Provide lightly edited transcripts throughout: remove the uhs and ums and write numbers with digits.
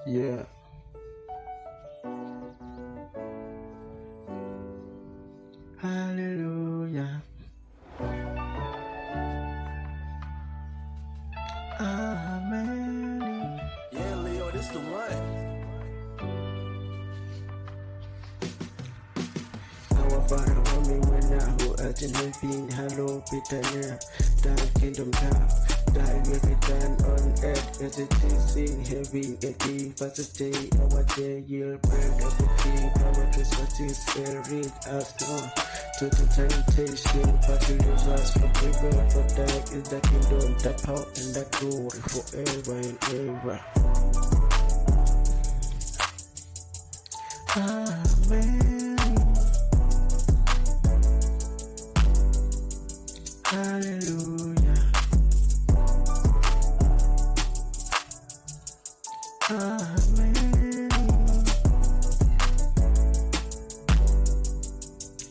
Yeah. Hallelujah. Amen. Yeah, Leo, this the one. Our Father, homie, when now who art in heaven, hallowed be thy name. Thy kingdom come, thy will be done on earth as it is in heaven. And give us this day our daily bread of the king. Our trespasses and rid us not to the temptation, but deliver us from evil. For thine is the kingdom, the power, and the glory forever and ever. Amen. Hallelujah. Amen.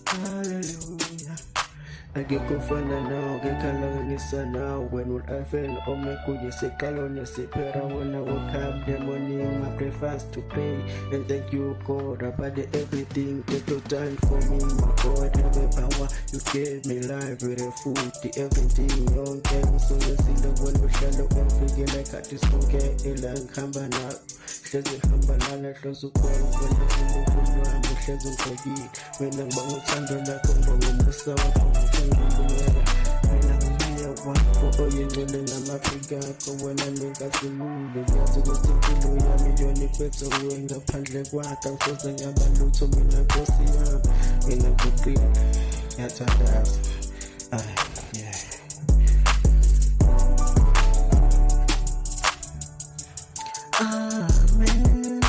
Hallelujah. Agikufana nao gikalanganisa nao when will I feel omekuja sikalone sipera when I woke up the morning my breakfast to pray and thank you God about everything that you done for me my God every power you gave me life with the food the everything young game so you see the one we shall look and figure like I just forget ilang kamba na hlezi hamba nala hlozo ukwenza wena hlezi ngikhoyi wena ngibonga uthando lakho ngibonga umusa wakho ngikungibongela mina ngiya wakho oyengcwele ngamafika akho wena ningazimile ngiyazi ukuthi impilo yami yona iphethe kuwe ngaphandle kwakho ngisoze ngaba lutho mina nkosi yami mina ngikuqina ngiyathandaza yeah. Amen.